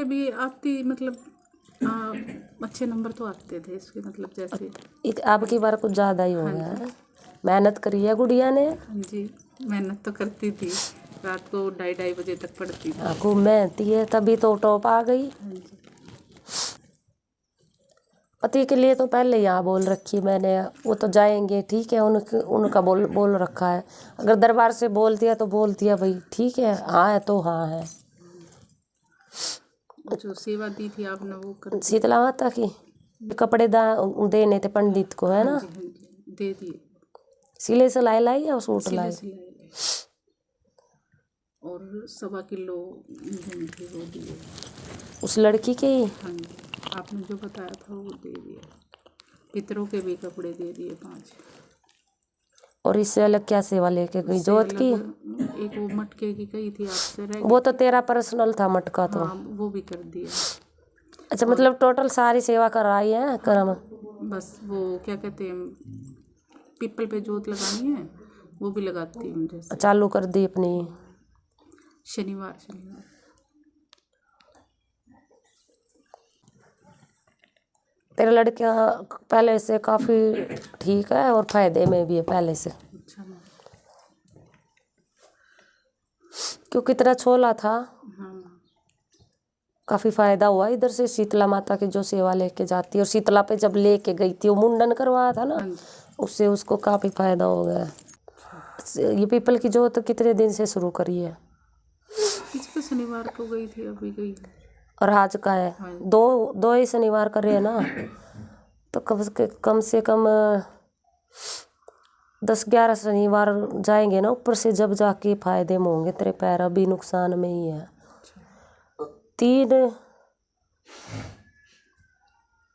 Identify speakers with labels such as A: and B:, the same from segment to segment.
A: भी आती, मतलब अच्छे नंबर तो आते थे इसके, मतलब जैसे
B: अब की बार कुछ ज़्यादा ही हो गया है। मेहनत करी है गुड़िया ने।
A: हाँ जी, मेहनत तो करती थी, रात को 2:30 बजे तक पढ़ती थी।
B: खूब मेहनती है, तभी तो टॉप आ गई।
A: हाँ जी।
B: पति के लिए तो पहले यहाँ बोल रखी मैंने, वो तो जाएंगे ठीक है, उनका बोल रखा है। अगर दरबार से बोल दिया तो बोल दिया भाई ठीक है, हाँ है तो हाँ है।
A: जो सेवा दी थी आपने वो कर
B: शीतला माता की कपड़े देने थे पंडित को, है ना?
A: हाँ जी, दे दिए।
B: सिले सिलाई लाई या सूट लाई?
A: सिलाई और 1.25 किलो थे वो दिए।
B: उस लड़की के ही?
A: हाँ जी, आपने जो बताया था वो दे दिया। पितरों के भी कपड़े दे दिए 5।
B: और इससे अलग क्या सेवा लेके गई? जोत की?
A: एक वो मटके की कही थी आपसे, रह
B: वो तो तेरा पर्सनल था मटका तो।
A: हाँ, वो भी कर दिया।
B: अच्छा, मतलब टोटल सारी सेवा कराई है कर्म?
A: बस वो क्या कहते हैं, पीपल पे जोत लगानी है, वो भी लगाती हूँ जैसे।
B: चालू कर दी अपनी?
A: शनिवार।
B: तेरा लड़का पहले से काफ़ी ठीक है और फायदे में भी है पहले से।
A: अच्छा।
B: क्योंकि तेरा छोला था,
A: हाँ,
B: काफ़ी फायदा हुआ इधर से। शीतला माता की जो सेवा लेके जाती है, और शीतला पे जब लेके गई थी वो मुंडन करवाया था ना, उससे उसको काफ़ी फायदा हो गया। ये पीपल की जोत कितने दिन से शुरू करी है?
A: पिछले शनिवार को गई थी, अभी गई।
B: और आज का है? दो ही शनिवार करे है ना, तो कम से कम 10-11 शनिवार जाएंगे ना ऊपर से, जब जाके फायदे में होंगे तेरे पैर। अभी नुकसान में ही है।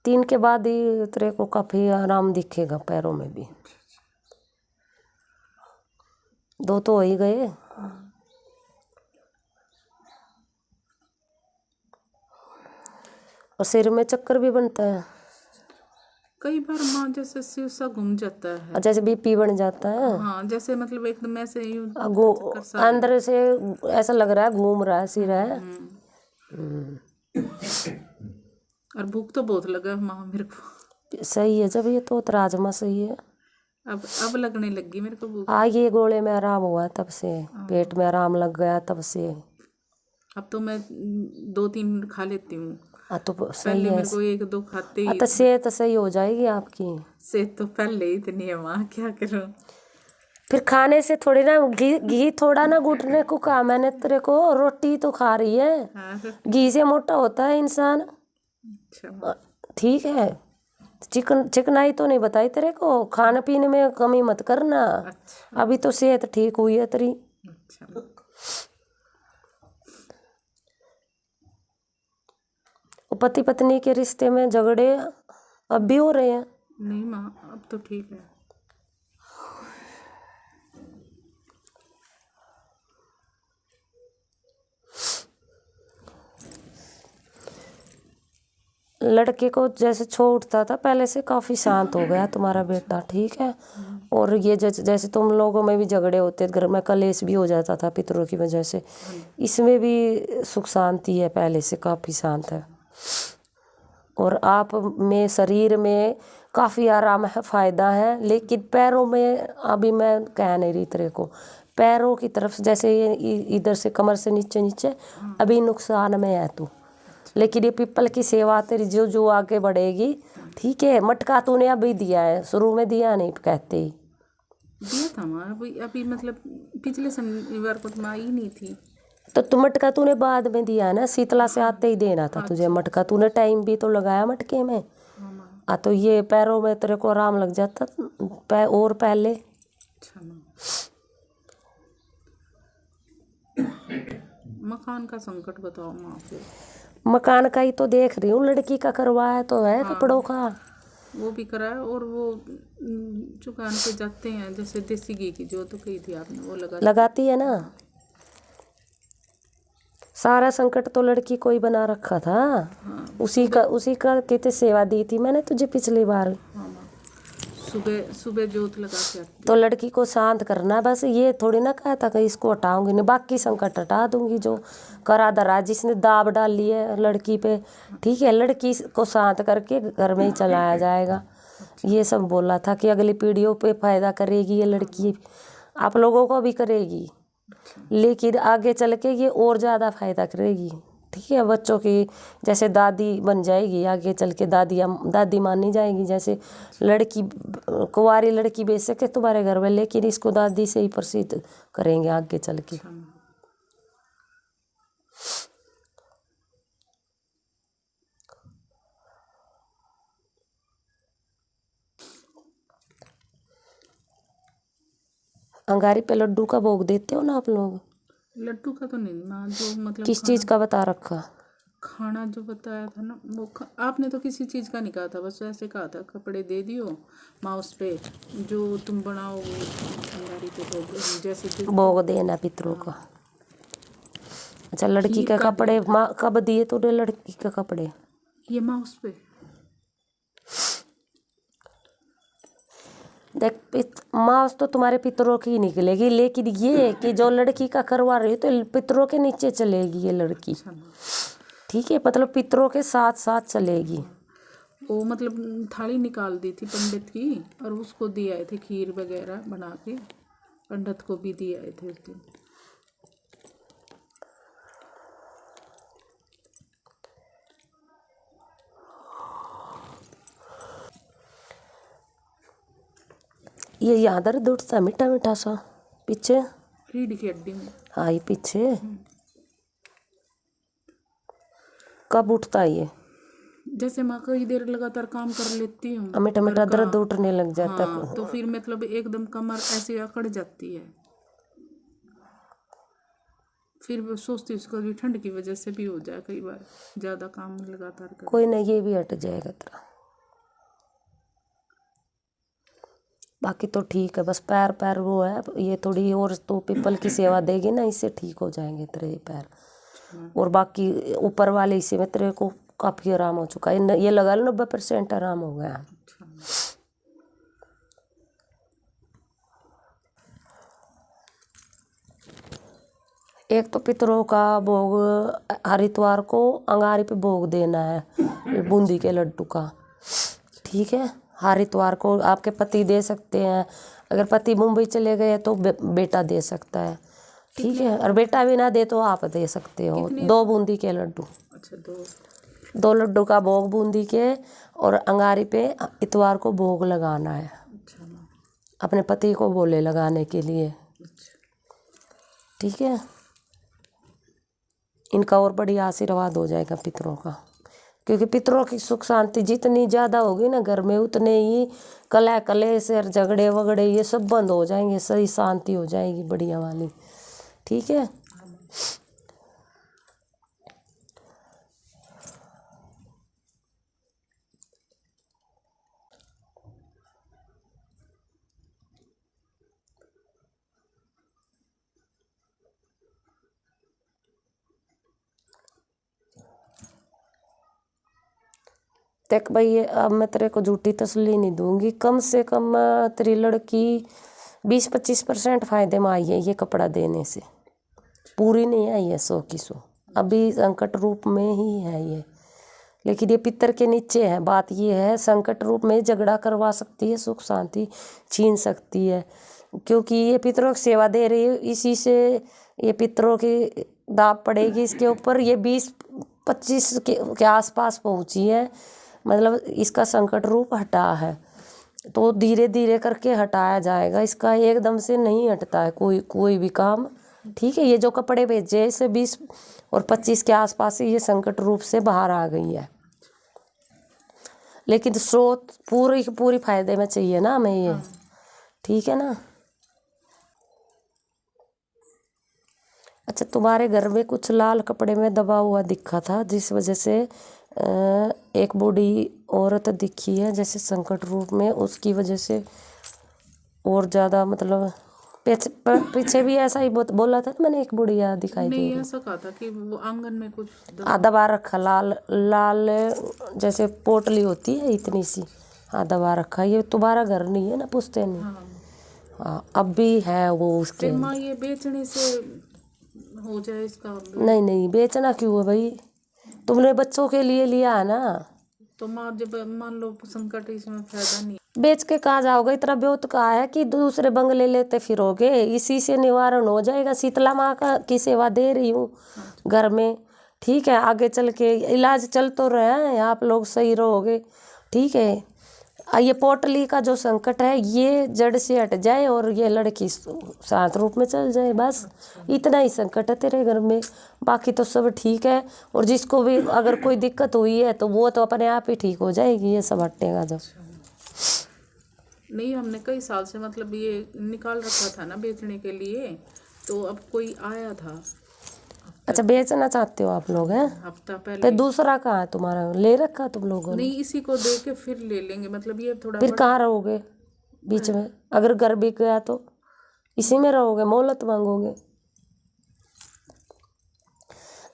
B: 3 के बाद ही तेरे को काफ़ी आराम दिखेगा पैरों में भी। 2 तो हो ही गए। और सिर में चक्कर भी बनता है
A: कई बार माँ, जैसे सिर सा घूम जाता है।
B: और जैसे बीपी बन जाता है।
A: हाँ, जैसे मतलब एकदम ऐसे यूं
B: अंदर से ऐसा लग रहा है घूम रहा है सिर है।
A: और भूख तो बहुत लगा माँ मेरे को।
B: सही है, जब ये तो राजमा सही है।
A: अब लगने लगी मेरे को भूख।
B: ये गोले में आराम हुआ तब से, पेट में आराम लग गया तब से।
A: अब तो मैं 2-3 खा लेती हूँ।
B: तो सही
A: पहले
B: है।
A: मेरे को 1-2 खाते ही।
B: तो सेहत सही हो जाएगी आपकी।
A: सेहत तो पहले ही इतनी है माँ, क्या करूँ।
B: फिर खाने से थोड़ी ना, घी थोड़ा ना घुटने को कहा मैंने तेरे को। रोटी तो खा रही है, घी से मोटा होता है इंसान।
A: अच्छा,
B: ठीक है, चिकनाई तो नहीं बताई तेरे को। खाने पीने में कमी मत करना।
A: अच्छा।
B: अभी तो सेहत ठीक हुई है तेरी।
A: अच्छा।
B: पति पत्नी के रिश्ते में झगड़े अब भी हो रहे हैं?
A: नहीं माँ, अब तो ठीक है।
B: लड़के को जैसे छोड़ता था पहले से काफ़ी शांत हो गया तुम्हारा बेटा, ठीक है। और ये जैसे तुम लोगों में भी झगड़े होते, घर में कलेश भी हो जाता था पितरों की वजह से, इसमें भी सुख शांति है, पहले से काफ़ी शांत है। और आप में शरीर में काफ़ी आराम है, फ़ायदा है। लेकिन पैरों में अभी मैं कह नहीं रही तेरे को, पैरों की तरफ जैसे ये इधर से कमर से नीचे अभी नुकसान में है तू। लेकिन ये पीपल की सेवा तेरी जो आगे बढ़ेगी, ठीक है। मटका तूने अभी दिया है, शुरू में दिया नहीं कहते ही।
A: दिया था माँ, अभी मतलब पिछले शनिवार को तो आई नहीं थी।
B: तो मटका तूने बाद में दिया है ना, शीतला से आते ही देना था तुझे मटका। तूने टाइम भी तो लगाया मटके में। तो ये पैरों में तेरे को आराम लग जाता और पहले।
A: अच्छा माँ, मकान का संकट बताओ माँ फिर।
B: मकान का ही तो देख रही हूँ, लड़की का करवाया तो है कपड़ों का।
A: वो भी कराया, और वो दुकान पे जाते हैं जैसे देसी घी की जो तो कही थी आपने, वो
B: लगाती है ना। सारा संकट तो लड़की को ही बना रखा था। उसी का कितने सेवा दी थी मैंने तुझे पिछली बार।
A: सुबह सुबह जोत लगा के आती।
B: तो लड़की को शांत करना है बस, ये थोड़ी ना कहा था कि इसको हटाऊंगी नहीं, बाकी संकट हटा दूंगी जो करा धरा जिसने दाब डाली है लड़की पे, ठीक है, लड़की को शांत करके घर में ही चलाया जाएगा। ये सब बोला था कि अगली पीढ़ियों पे फायदा करेगी ये लड़की, आप लोगों को भी करेगी, लेकिन आगे चल के ये और ज़्यादा फायदा करेगी, ठीक है। बच्चों की जैसे दादी बन जाएगी, आगे चल के दादी मानी जाएगी। जैसे लड़की कुंवारी लड़की बेच सके तुम्हारे घर में, लेकिन इसको दादी से ही प्रसिद्ध करेंगे आगे चल के। अंगारी पे लड्डू का भोग देते हो ना आप लोग?
A: लड्डू का तो नहीं माँ, जो मतलब
B: किस चीज़ का बता रखा?
A: खाना जो बताया था ना वो आपने तो किसी चीज़ का नहीं कहा था, बस ऐसे कहा था कपड़े दे दियो माँ, उस पे जो तुम बनाओ अंगारी पे भोग जैसे
B: भोग देना पितरों का। अच्छा, लड़की के कपड़े माँ कब दिए तूने? लड़की के कपड़े
A: ये माँ उस पे
B: देख, माँ तो तुम्हारे पितरों की निकलेगी, लेकिन ये कि जो लड़की का करवा रही है तो पितरों के नीचे चलेगी ये लड़की, ठीक है, मतलब पितरों के साथ साथ चलेगी।
A: वो मतलब थाली निकाल दी थी पंडित की और उसको दिए आए थे खीर वगैरह बना के, पंडित को भी दिए आए थे उस दिन।
B: ये यहाँ दर्द उठता है मीठा मीठा सा पीछे
A: रीढ़ की हड्डी में।
B: हाँ ये पीछे कब उठता है ये?
A: जैसे मैं कई देर लगातार काम कर लेती हूँ,
B: मीठा मीठा दर्द उठने लग जाता है।
A: हाँ, तो फिर मतलब एकदम कमर ऐसे अकड़ जाती है, फिर सोचती हूँ उसको भी ठंड की वजह से भी हो जाए, कई बार ज़्यादा काम लगातार कर।
B: कोई नहीं, ये भी हट जाएगा तेरा, बाकी तो ठीक है। बस पैर वो है, ये थोड़ी और तो पीपल की सेवा देगी ना, इससे ठीक हो जाएंगे तेरे ये पैर, और बाकी ऊपर वाले हिस्से में तेरे को काफ़ी आराम हो चुका है, ये लगा लो 90% आराम हो गया। एक तो पितरों का भोग हरिद्वार को अंगारी पे भोग देना है बूंदी के लड्डू का, ठीक है। हरिद्वार को आपके पति दे सकते हैं, अगर पति मुंबई चले गए तो बेटा दे सकता है, ठीक है, और बेटा भी ना दे तो आप दे सकते हो। 2 बूंदी के लड्डू।
A: अच्छा,
B: 2 लड्डू का भोग बूंदी के, और अंगारी पे इतवार को भोग लगाना है।
A: अच्छा,
B: अपने पति को बोले लगाने के लिए, ठीक है। इनका और बड़ी आशीर्वाद हो जाएगा पितरों का, क्योंकि पितरों की सुख शांति जितनी ज़्यादा होगी ना घर में, उतने ही कलह कलेश और झगड़े वगड़े ये सब बंद हो जाएंगे, सही शांति हो जाएगी बढ़िया वाली, ठीक है। देख भाई, अब मैं तेरे को झूठी तसल्ली नहीं दूंगी, कम से कम तेरी लड़की 20-25% फायदे में आई है ये कपड़ा देने से, पूरी नहीं आई है 100 की 100, अभी संकट रूप में ही है ये, लेकिन ये पितर के नीचे है। बात ये है संकट रूप में झगड़ा करवा सकती है, सुख शांति छीन सकती है, क्योंकि ये पितरों की सेवा दे रही है, इसी से ये पितरों की दाब पड़ेगी इसके ऊपर। ये 20-25 के आसपास पहुंची है, मतलब इसका संकट रूप हटा है, तो धीरे धीरे करके हटाया जाएगा, इसका एकदम से नहीं हटता है कोई भी काम, ठीक है। ये जो कपड़े भेजे इसे 20 और 25 के आसपास ही ये संकट रूप से बाहर आ गई है, लेकिन स्रोत पूरी फायदे में चाहिए ना हमें ये, ठीक है ना। अच्छा, तुम्हारे घर में कुछ लाल कपड़े में दबा हुआ दिखा था, जिस वजह से एक बूढ़ी औरत दिखी है जैसे संकट रूप में, उसकी वजह से और ज़्यादा मतलब पीछे भी ऐसा ही बोला था मैंने, एक बुढ़िया दिखाई दी।
A: नहीं, ऐसा कहा था कि वो आंगन में कुछ
B: दबा रखा लाल जैसे पोटली होती है इतनी सी, हाँ दबा रखा, ये तुम्हारा घर नहीं है ना पुश्तैनी।
A: हाँ।
B: हाँ अब भी है वो उसके।
A: फिर माँ ये बेचने से हो जाए इसका?
B: नहीं नहीं बेचना क्यों है भाई, तुमने बच्चों के लिए लिया है ना।
A: तो माँ जब मान लो संकट है, इसमें फायदा नहीं।
B: बेच के कहाँ जाओगे, इतना ब्योत कहा है कि दूसरे बंगले लेते फिरोगे, इसी से निवारण हो जाएगा। शीतला माँ का की सेवा दे रही हूँ घर में, ठीक है। आगे चल के इलाज चल तो रहा है, आप लोग सही रहोगे, ठीक है। ये पोटली का जो संकट है ये जड़ से हट जाए और ये लड़की शांत रूप में चल जाए, बस इतना ही संकट है तेरे घर में, बाकी तो सब ठीक है। और जिसको भी अगर कोई दिक्कत हुई है तो वो तो अपने आप ही ठीक हो जाएगी, ये सब हटेगा जब।
A: नहीं, हमने कई साल से मतलब ये निकाल रखा था ना बेचने के लिए, तो अब कोई आया था।
B: अच्छा बेचना चाहते हो आप लोग हैं?
A: हफ्ता पहले।
B: फिर दूसरा कहाँ है तुम्हारा, ले रखा तुम लोगों ने?
A: नहीं, इसी को दे के फिर ले लेंगे, मतलब ये थोड़ा
B: फिर कहाँ रहोगे बीच में, अगर घर बिक गया तो इसी में रहोगे, मोहलत मांगोगे?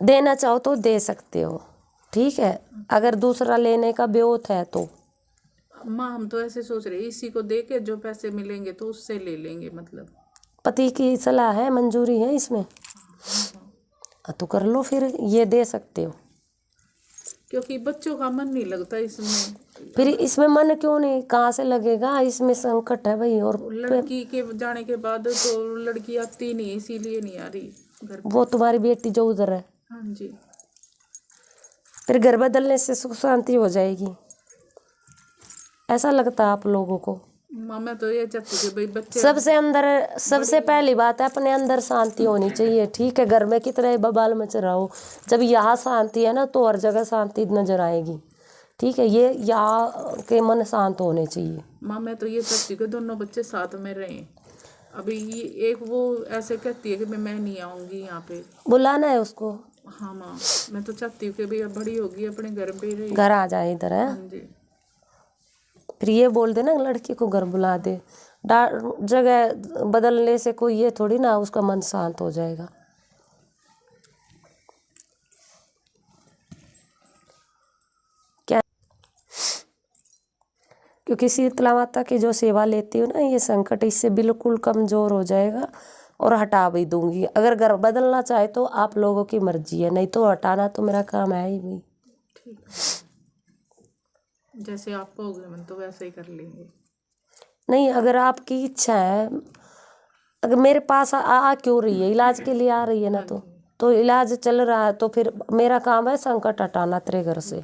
B: देना चाहो तो दे सकते हो, ठीक है, अगर दूसरा लेने का ब्योत है तो।
A: माँ हम तो ऐसे सोच रहे इसी को दे के जो पैसे मिलेंगे तो उससे ले लेंगे, मतलब।
B: पति की सलाह है, मंजूरी है इसमें? तो कर लो फिर, ये दे सकते हो।
A: क्योंकि बच्चों का मन नहीं लगता इसमें।
B: फिर इसमें मन क्यों नहीं, कहाँ से लगेगा, इसमें संकट है भाई। और
A: लड़की के जाने के बाद तो लड़की आती नहीं, इसीलिए नहीं आ रही घर।
B: वो तुम्हारी बेटी जो उधर है,
A: हाँ जी।
B: फिर घर बदलने से सुख शांति हो जाएगी, ऐसा लगता है आप लोगों को?
A: माँ मैं तो ये चाहती हूँ कि भाई बच्चे
B: सबसे अंदर, सबसे पहली बात है अपने अंदर शांति होनी चाहिए, ठीक है। घर में कितने बबाल मच रहा हो, जब यहाँ शांति है ना तो हर जगह शांति नजर आएगी, ठीक है। ये यहाँ के मन शांत होने चाहिए।
A: माँ मैं तो ये चाहती हूँ कि दोनों बच्चे साथ में रहें। अभी ये एक वो ऐसे कहती है कि मैं नहीं आऊँगी यहाँ पे।
B: बुलाना है उसको।
A: हाँ माँ, मैं तो चाहती हूँ कि भैया बड़ी होगी अपने घर पे रहे।
B: घर आ जाए इधर है।
A: हाँ जी।
B: फिर ये बोल देना लड़की को घर बुला दे, जगह बदलने से कोई ये थोड़ी ना उसका मन शांत हो जाएगा। क्या, क्योंकि शीतला माता की जो सेवा लेती हूँ ना, ये संकट इससे बिल्कुल कमज़ोर हो जाएगा और हटा भी दूंगी। अगर घर बदलना चाहे तो आप लोगों की मर्जी है, नहीं तो हटाना तो मेरा काम है ही भाई।
A: ठीक है, जैसे आप कहोगे मन तो वैसे ही कर लेंगे।
B: नहीं अगर आपकी इच्छा है, अगर मेरे पास आ क्यों रही है, इलाज के लिए आ रही है ना, तो इलाज चल रहा है, तो फिर मेरा काम है संकट हटाना तेरे घर से,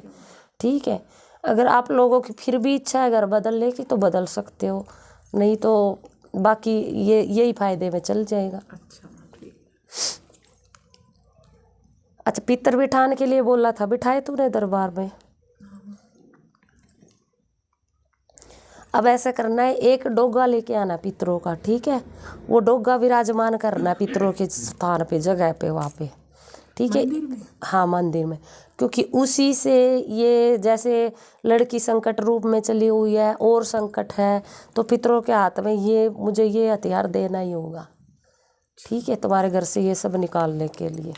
B: ठीक है। अगर आप लोगों की फिर भी इच्छा है घर बदलने की तो बदल सकते हो, नहीं तो बाकी ये यही फायदे में चल जाएगा।
A: अच्छा ठीक।
B: अच्छा पितर बिठाने के लिए बोला था, बिठाए तूने दरबार में? अब ऐसा करना है, एक डोगा लेके आना पितरों का, ठीक है। वो डोगा विराजमान करना पितरों के स्थान पे, जगह पे, वहाँ पे, ठीक है। हाँ मंदिर में, क्योंकि उसी से ये जैसे लड़की संकट रूप में चली हुई है और संकट है, तो पितरों के हाथ में ये मुझे ये हथियार देना ही होगा, ठीक है, तुम्हारे घर से ये सब निकालने के लिए।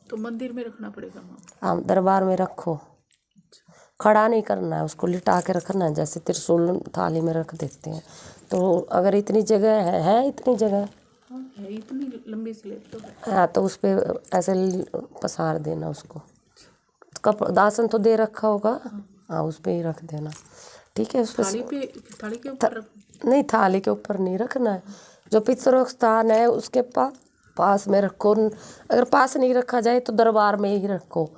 A: तो मंदिर में रखना पड़ेगा माँ?
B: हाँ दरबार में रखो, खड़ा नहीं करना है उसको, लिटा के रखना है, जैसे त्रिशूल थाली में रख देते हैं। तो अगर इतनी जगह है इतनी जगह
A: है, इतनी लंबी स्लेट तो है।
B: हाँ, तो उस पर ऐसे पसार देना उसको, दासन तो दे रखा होगा, हाँ उस पर ही रख देना, ठीक है। उस पर
A: थाली के ऊपर
B: नहीं, थाली के ऊपर नहीं रखना है, जो पितरों स्थान है उसके पास में रखो। अगर पास नहीं रखा जाए तो दरबार में ही रखो,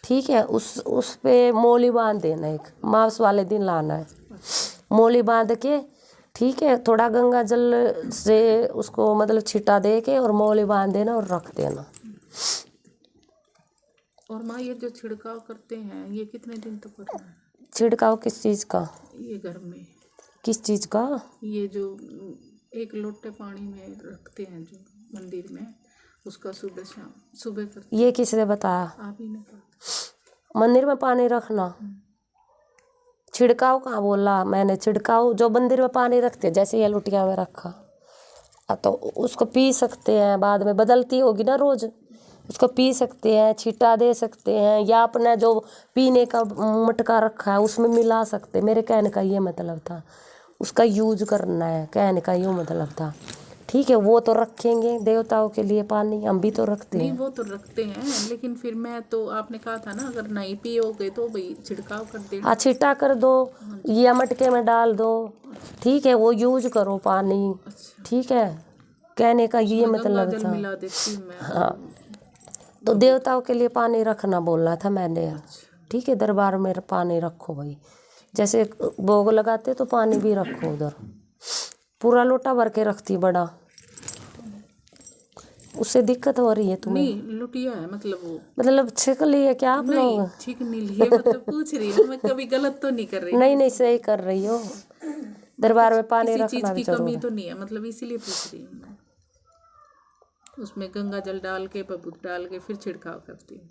B: ठीक है। उस पे मोली बांध देना, एक मास वाले दिन लाना है, मोली बांध के, ठीक है। थोड़ा गंगा जल से उसको मतलब छिटा दे के और मोली बांध देना और रख देना।
A: और माँ ये जो छिड़काव करते हैं ये कितने दिन तक करना है?
B: छिड़काव किस चीज़ का?
A: ये घर में
B: किस चीज़ का? ये
A: जो एक लोटे पानी में रखते हैं जो मंदिर में, उसका सुबह शाम सुबह करते।
B: ये किसने बताया?
A: आप ही ने कहा
B: मंदिर में पानी रखना। छिड़काव कहाँ बोला मैंने? छिड़काव जो मंदिर में पानी रखते हैं, जैसे ये लुटिया में रखा, तो उसको पी सकते हैं, बाद में बदलती होगी ना रोज, उसको पी सकते हैं, छींटा दे सकते हैं, या अपना जो पीने का मटका रखा है उसमें मिला सकते हैं। मेरे कहने का ये मतलब था, उसका यूज करना है, कहने का ये मतलब था। ठीक है, वो तो रखेंगे देवताओं के लिए पानी, हम भी तो रखते
A: नहीं
B: हैं।
A: वो तो रखते हैं, लेकिन फिर मैं तो आपने कहा था ना अगर नहीं पियोगे तो भाई छिड़काव कर देना।
B: हाँ, छींटा कर दो या मटके में डाल दो, ठीक है, वो यूज करो पानी।
A: अच्छा,
B: ठीक है, कहने का ये
A: गंगा
B: मतलब
A: जल
B: था।
A: मिला देती हूँ मैं।
B: हाँ, तो देवताओं के लिए पानी रखना बोलना था मैंने। ठीक है, दरबार में पानी रखो भाई, जैसे भोग लगाते तो पानी भी रखो उधर, पूरा लोटा भर के रखती बड़ा। उससे दिक्कत हो रही है तुम्हें?
A: नहीं लुटिया है मतलब वो,
B: मतलब छिक ली है क्या आप
A: नहीं
B: लोग?
A: ठीक नहीं लिए, मतलब पूछ रही हूँ मैं, कभी गलत तो नहीं कर रही ना।
B: नहीं नहीं, सही कर रही हो, दरबार में पानी
A: किसी
B: रखना
A: चीज
B: भी
A: की कमी
B: जरूर है।
A: तो नहीं है, मतलब इसीलिए पूछ रही हूँ मैं। उसमें गंगा जल डाल के बबूत डाल के फिर छिड़काव करती हूँ।